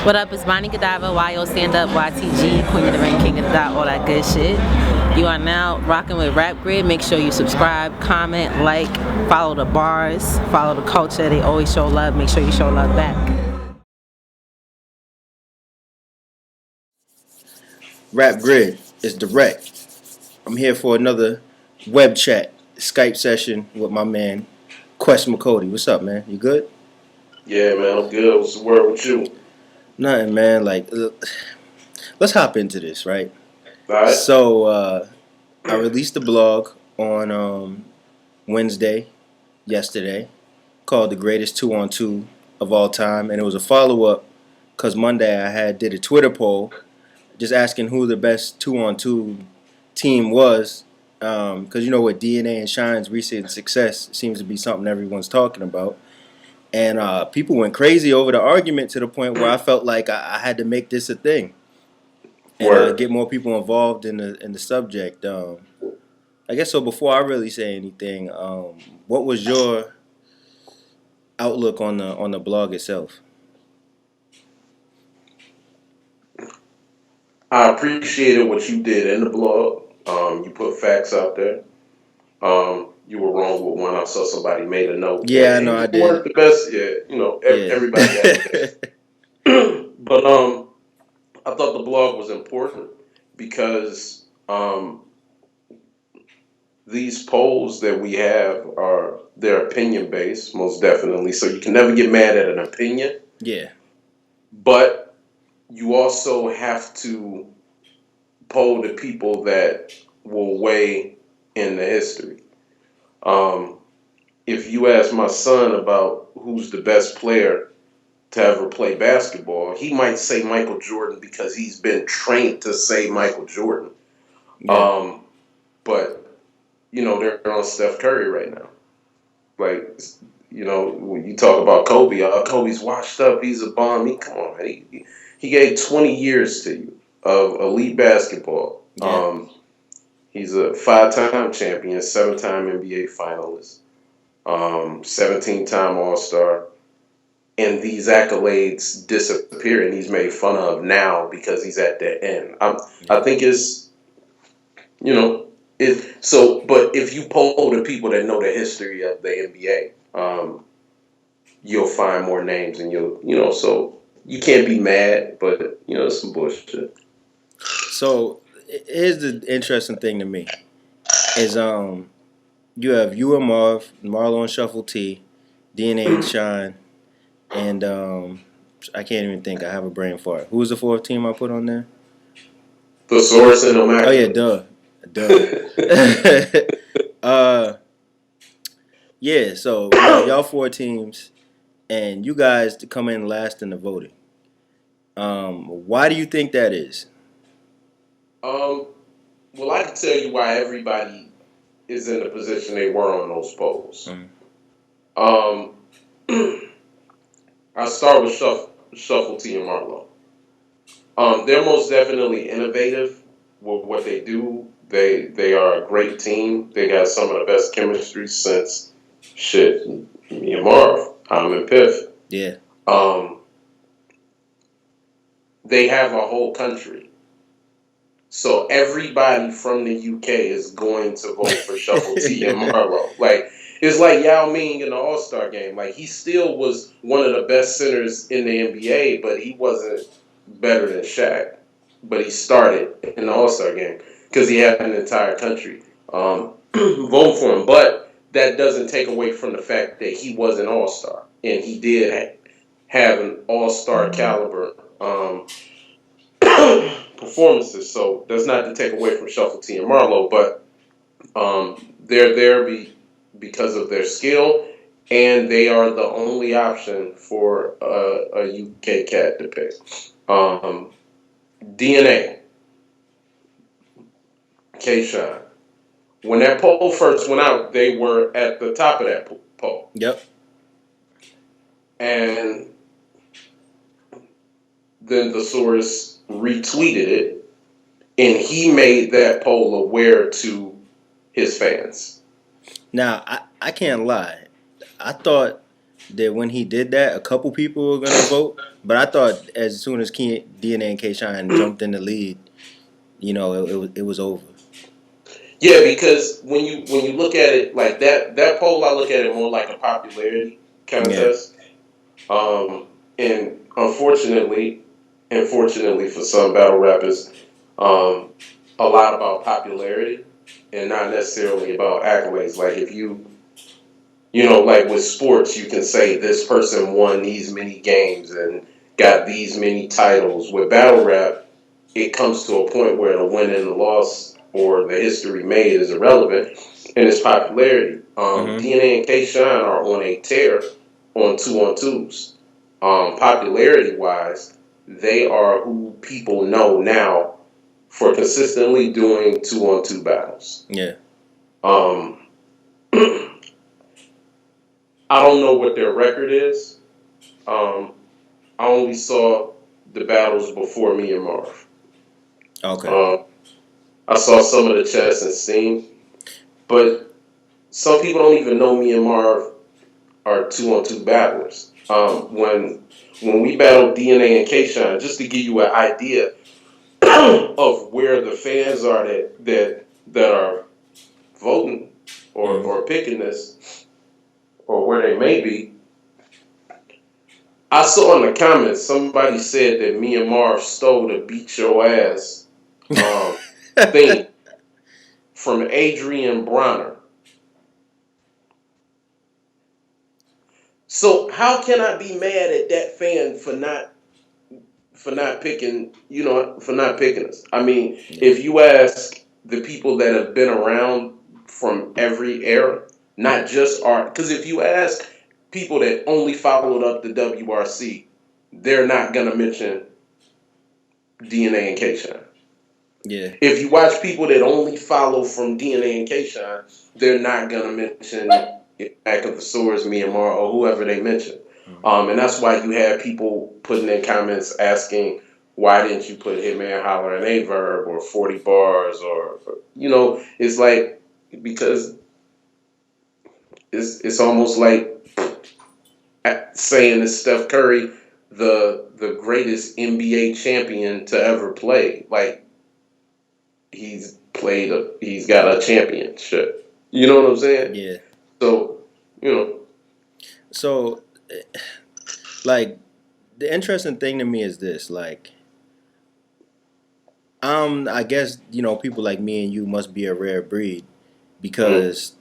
What up? It's Bonnie Godiva, YO Stand Up, YTG, Queen of the Ring, King of the Dot, all that good shit. You are now rocking with Rap Grid. Make sure you subscribe, comment, like, follow the bars, follow the culture. They always show love. Make sure you show love back. Rap Grid is direct. I'm here for another web chat, Skype session with my man, Quest MCODY. What's up, man? You good? Yeah, man, I'm good. What's the word with you? Nothing, man. Let's hop into this, right? All right. So, I released a blog on Wednesday, yesterday, called "The Greatest 2-on-2 of All Time," and it was a follow-up because Monday I did a Twitter poll just asking who the best 2-on-2 team was, because with DNA and Shine's recent success seems to be something everyone's talking about, and people went crazy over the argument to the point where I felt like I had to make this a thing and Word. get more people involved in the subject. I guess so. Before I really say anything, what was your outlook on the blog itself? I appreciated what you did in the blog. You put facts out there. You were wrong with one. I saw somebody made a note that Yeah, I hey, know you I did. weren't the best. Yeah, Yeah. everybody has a day. But I thought the blog was important because these polls that we have are they're opinion based, most definitely. So you can never get mad at an opinion, Yeah. but you also have to poll the people that will weigh in the history. Um, if you ask my son about who's the best player to ever play basketball, he might say Michael Jordan because he's been trained to say Michael Jordan. Yeah. Um, but they're on Steph Curry right now. Like when you talk about Kobe, Kobe's washed up. He's a bum. Come on, man. He gave 20 years to you of elite basketball. Yeah. He's a five-time champion, seven-time NBA finalist, 17-time All-Star, and these accolades disappear, and he's made fun of now because he's at the end. I Yeah. think it's you know it. So, but if you poll the people that know the history of the NBA, you'll find more names, and so you can't be mad, but it's some bullshit. So here's the interesting thing to me is you have you and Marlo and Shuffle T, DNA and Shine, and I can't even think. I have a brain fart. Who's the fourth team I put on there? The source and Oh yeah, immaculate. duh. uh, yeah. So y'all four teams, and you guys to come in last in the voting. Why do you think that is? um, well, I can tell you why everybody is in the position they were on those polls. Mm, Um, I start with Shuffle T and Marlowe. They're most definitely innovative with what they do. They are a great team. They got some of the best chemistry since shit me and Marv, and Piff. yeah. Um, they have a whole country. So everybody from the UK is going to vote for Shuffle T and Marlowe. Like it's like Yao Ming in the All Star game. Like he still was one of the best centers in the NBA, but he wasn't better than Shaq. But he started in the All Star game because he had an entire country vote for him. But that doesn't take away from the fact that he was an All Star and he did have an All Star caliber. Performances. So that's not to take away from Shuffle T and Marlowe, but they're there because of their skill, and they are the only option for a UK cat to pick. Um, DNA, K-Shine. When that poll first went out, they were at the top of that poll. Yep. And then the source retweeted it, and he made that poll aware to his fans. Now I can't lie. I thought that when he did that, a couple people were gonna vote, but I thought as soon as DNA and K Shine jumped in the lead, it was over. Yeah, because when you look at it like that poll, I look at it more like a popularity Yeah. contest. And unfortunately for some battle rappers, um, a lot about popularity and not necessarily about accolades. Like if like with sports, you can say this person won these many games and got these many titles. With battle rap, it comes to a point where the win and the loss or the history made is irrelevant, and its popularity. Mm-hmm. DNA and K Shine are on a tear on 2-on-2s. Popularity wise, they are who people know now for consistently doing 2-on-2 battles. Yeah. Um, I don't know what their record is. Um, I only saw the battles before me and Marv. Okay. Um, I saw some of the chess and Steam, but some people don't even know me and Marv are 2-on-2 battlers. When we battled DNA and K-Shine, just to give you an idea of where the fans are that are voting Mm-hmm. or picking this or where they may be. I saw in the comments somebody said that me and Marv stole the beat your ass thing from Adrian Bronner. So how can I be mad at that fan for not picking for not picking us? I mean, Yeah. if you ask the people that have been around from every era, not just art, because if you ask people that only followed up the WRC, they're not gonna mention DNA and K-Shine. Yeah. If you watch people that only follow from DNA and K-Shine, they're not gonna mention Back of the Swords, Myanmar, or whoever they mention. And that's why you have people putting in comments asking, why didn't you put Hitman Holler and A Verb or 40 Bars or it's like because it's almost like saying that Steph Curry the greatest NBA champion to ever play. Like he's got a championship. You know what I'm saying? Yeah. So, you know, So, like, the interesting thing to me is this, like, I guess people like me and you must be a rare breed mm, because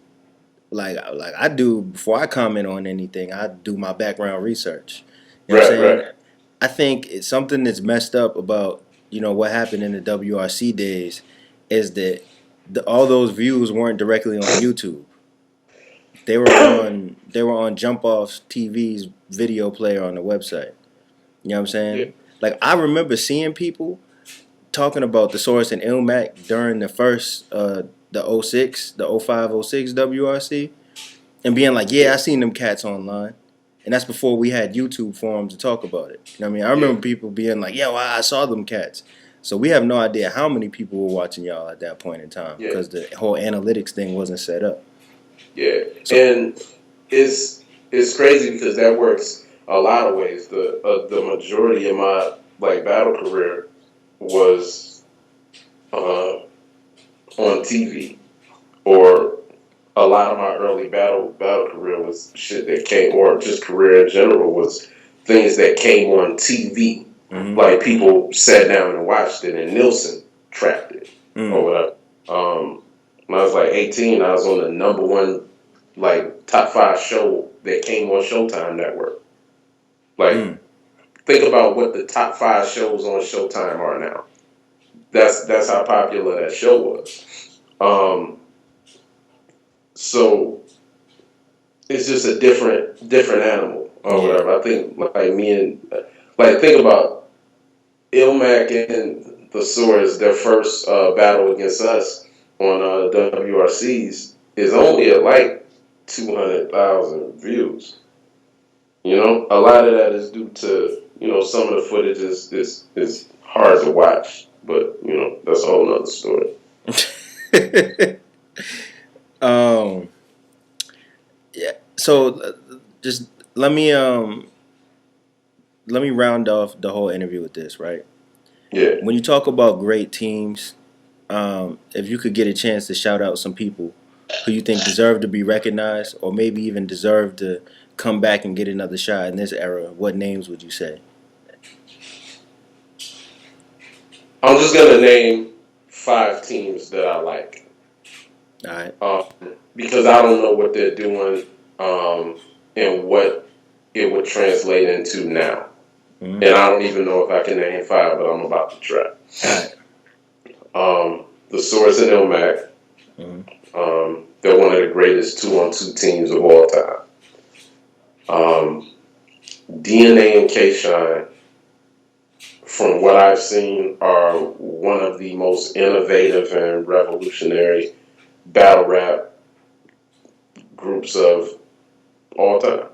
like I do before I comment on anything, I do my background research. You know what I'm right, saying? right. I think it's something that's messed up about what happened in the WRC days is that all those views weren't directly on YouTube. They were on Jump Off's TV's video player on the website. You know what I'm Yeah, saying? Like I remember seeing people talking about the Source and Ilmac during the first the '06, the '05, '06 WRC and being like, yeah, yeah, I seen them cats online. And that's before we had YouTube forums to talk about it. You know what I mean? I yeah, remember people being like, yeah, well, I saw them cats. So we have no idea how many people were watching y'all at that point in time yeah, because the whole analytics thing wasn't set up. yeah. So, And it's crazy because that works a lot of ways. The majority of my like battle career was uh, on TV, or a lot of my early battle career was shit that came, or just career in general was things that came on TV. mm-hmm. Like people sat down and watched it, and Nielsen tracked it or Mm, whatever. When I was like 18, I was on the number one like top 5 show that came on Showtime Network. Like mm, think about what the top 5 shows on Showtime are now. That's how popular that show was. Um, so it's just a different animal or yeah, whatever. I think like me and like think about Ilmac and the Swords, their first battle against us on WRCs is only at like 200,000 views. A lot of that is due to some of the footage is hard to watch, but that's a whole nother story. yeah. um, yeah. So just let me round off the whole interview with this, right? Yeah. When you talk about great teams, if you could get a chance to shout out some people who you think deserve to be recognized, or maybe even deserve to come back and get another shot in this era, what names would you say? I'm just gonna name 5 teams that I like. All right. Because I don't know what they're doing and what it would translate into now. Mm-hmm. And I don't even know if I can name 5, but I'm about to try. All right. The Source and Ilmac. Mm-hmm. They're one of the greatest 2-on-2 teams of all time. DNA and K-Shine, from what I've seen, are one of the most innovative and revolutionary battle rap groups of all time.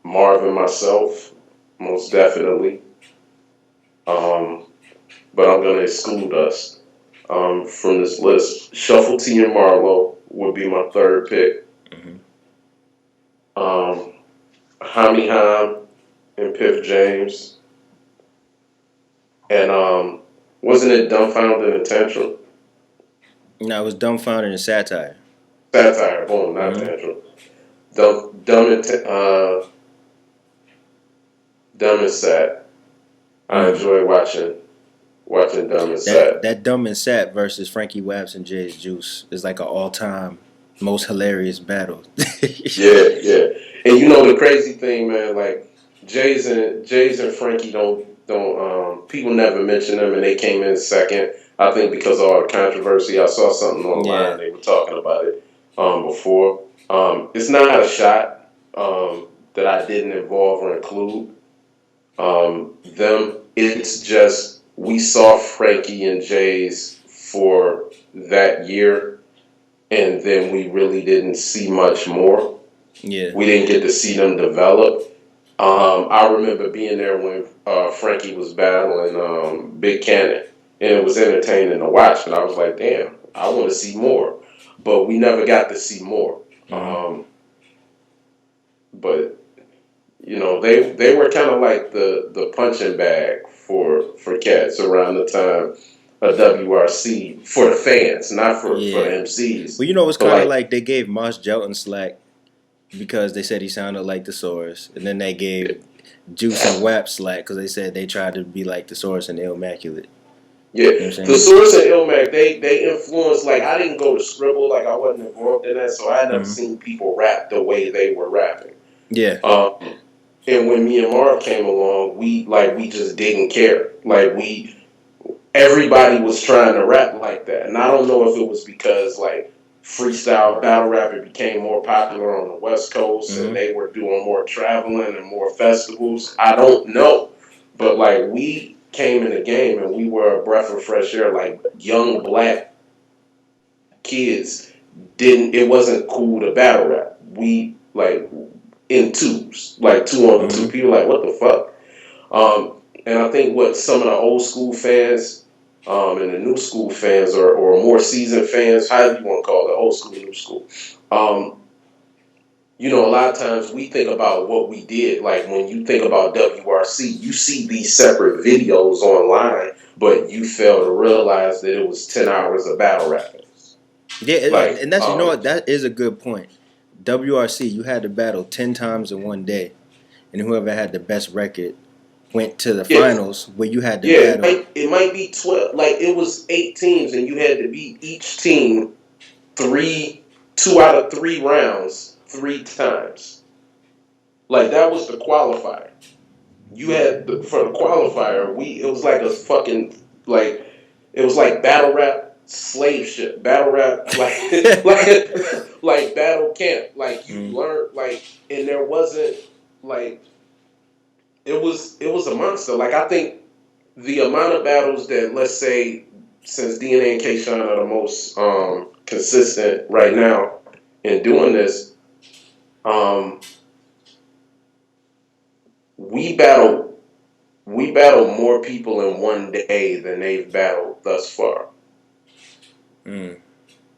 Marv and myself, most definitely. But I'm going to exclude us from this list. Shuffle T and Marlowe would be my third pick. Mm-hmm. Hami Ham and Piff James. And wasn't it Dumbfounded and Tantrum? No, it was dumbfounded and satire. Satire, boom, not Mm-hmm. Tantrum. Dumb and Sat. I enjoy watching Dumb and Sat. That dumb and sat versus Frankie Waps and Jay's Juice is like an all-time most hilarious battle. Yeah. And you know the crazy thing, man, like Jay's and Frankie don't people never mention them, and they came in second. I think because of all the controversy. I saw something online. They were talking about it before. It's not a shot that I didn't involve or include them. It's just we saw Frankie and Jay's for that year, and then we really didn't see much more. Yeah. We didn't get to see them develop. I remember being there when Frankie was battling Big Cannon, and it was entertaining to watch. But I was like, damn, I want to see more. But we never got to see more. Mm-hmm. But you know, they were kind of like the punching bag for cats around the time of WRC for the fans, not for the MCs. Well, you know, it's kind of like they gave Mosh Jelton slack because they said he sounded like the Source, and then they gave Juice and Wap slack because they said they tried to be like the Source and the Immaculate. Yeah, you know the Source and Ilmac, they influenced, like, I didn't go to Scribble, like, I wasn't involved in that, so I never seen people rap the way they were rapping. Yeah. And when me and Marv came along, we just didn't care. Like, everybody was trying to rap like that. And I don't know if it was because, like, freestyle battle rap became more popular on the West Coast and they were doing more traveling and more festivals. I don't know. But, like, we came in the game and we were a breath of fresh air. Like, young black kids it wasn't cool to battle rap. We, like, in twos, like 2-on-2. People like, what the fuck? And I think what some of the old school fans and the new school fans or more seasoned fans, however you want to call it, old school, new school, you know, a lot of times we think about what we did. Like when you think about WRC, you see these separate videos online, but you fail to realize that it was 10 hours of battle rapping. Yeah, like, and that's, you know what, that is a good point. WRC, you had to battle 10 times in one day, and whoever had the best record went to the finals where you had to battle. It might be 12. Like, it was 8 teams, and you had to beat each team 2 out of 3 rounds 3 times. Like, that was the qualifier. You had, for the qualifier, it was like a fucking, like, it was like battle rap slave ship. Battle rap, like battle camp. Like, you learned, like, and there wasn't, like, it was a monster. Like, I think the amount of battles that, let's say, since DNA and K-Shine are the most consistent right now in doing this, we battle more people in one day than they've battled thus far. And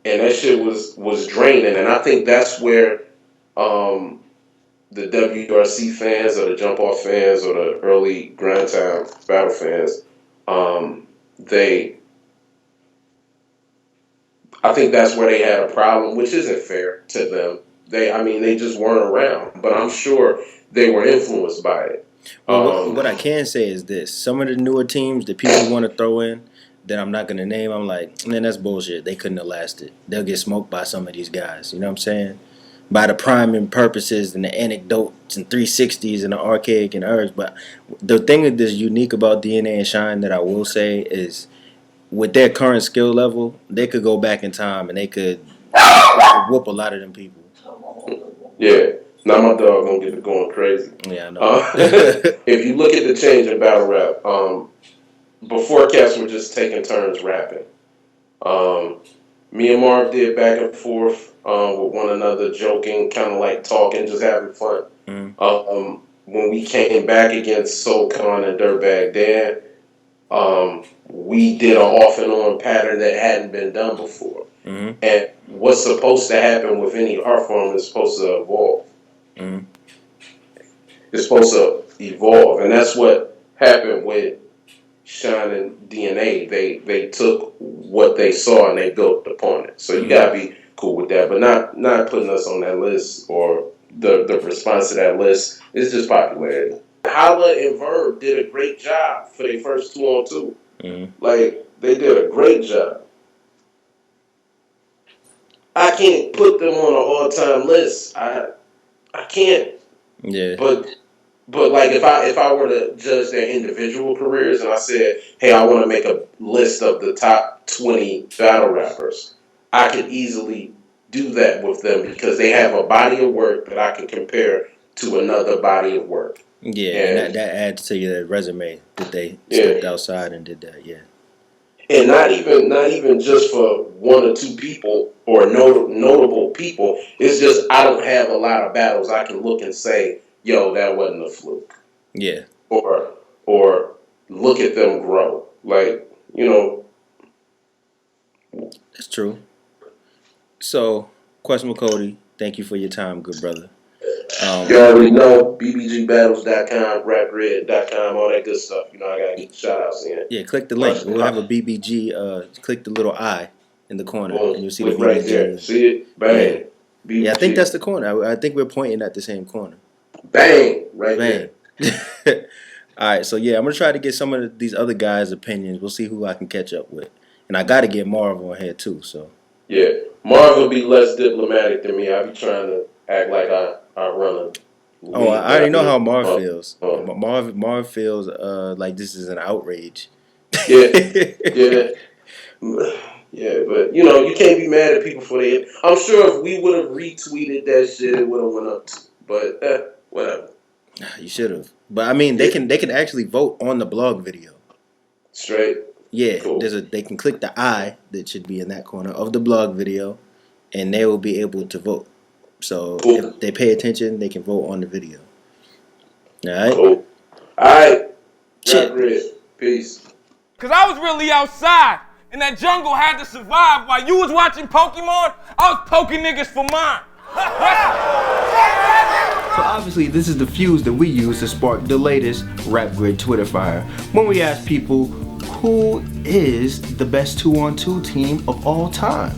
that shit was draining. And I think that's where the WRC fans or the jump off fans or the early Grind Time battle fans, I think that's where they had a problem, which isn't fair to them. They just weren't around, but I'm sure they were influenced by it. Well, what I can say is this: some of the newer teams that people want to throw in, that I'm not gonna name, I'm like, man, that's bullshit. They couldn't have lasted. They'll get smoked by some of these guys. You know what I'm saying? By the priming purposes and the anecdotes and 360s and the archaic and urge. But the thing that's unique about DNA and Shine that I will say is, with their current skill level, they could go back in time and they could whoop a lot of them people. Yeah. Now my dog gonna get it going crazy. Yeah, I know. If you look at the change in battle rap, before cats were just taking turns rapping. Me and Marv did back and forth with one another, joking, kind of like talking, just having fun. Mm-hmm. When we came back against SoCon and Dirtbag Dan, we did an off and on pattern that hadn't been done before. Mm-hmm. And what's supposed to happen with any art form is supposed to evolve. Mm-hmm. It's supposed to evolve, and that's what happened with Shine and DNA. They took what they saw and they built upon it. So you gotta be cool with that, but not putting us on that list, or the response to that list is just popularity. Holla and Verb did a great job for their first 2-on-2. Mm-hmm. Like, they did a great job. I can't put them on an all-time list. I can't. Yeah. But like if I were to judge their individual careers and I said, hey, I want to make a list of the top 20 battle rappers, I could easily do that with them because they have a body of work that I can compare to another body of work. Yeah, and that adds to your resume that they stepped outside and did that. Yeah. And not even just for one or two people or notable people. It's just I don't have a lot of battles I can look and say, yo, that wasn't a fluke. Yeah. Or look at them grow. Like, you know. That's true. So, question MCODY, thank you for your time, good brother. You already know, bbgbattles.com, rapgrid.com, all that good stuff. You know, I gotta get the shout outs in. Yeah, click the link. We'll have a BBG, click the little I in the corner, and you'll see the BBG. Right there. See it? Bang. Yeah. Yeah, I think that's the corner. I think we're pointing at the same corner. Bang. Right there. All right, so yeah, I'm going to try to get some of these other guys' opinions. We'll see who I can catch up with. And I got to get Marv on here, too, so. Yeah. Marv will be less diplomatic than me. I be trying to act like I run a... Oh, I already know how Marv feels. Marv feels like this is an outrage. Yeah. Yeah, but, you know, you can't be mad at people for that. I'm sure if we would have retweeted that shit, it would have went up too. But, whatever. You should have. But, I mean, they can actually vote on the blog video. Straight? Yeah. Cool. They can click the I that should be in that corner of the blog video, and they will be able to vote. So, if they pay attention, they can vote on the video. All right? Cool. All right. Peace. Because I was really outside, and that jungle had to survive. While you was watching Pokemon, I was poking niggas for mine. So obviously this is the fuse that we use to spark the latest Rap Grid Twitter fire. When we ask people, who is the best 2-on-2 team of all time?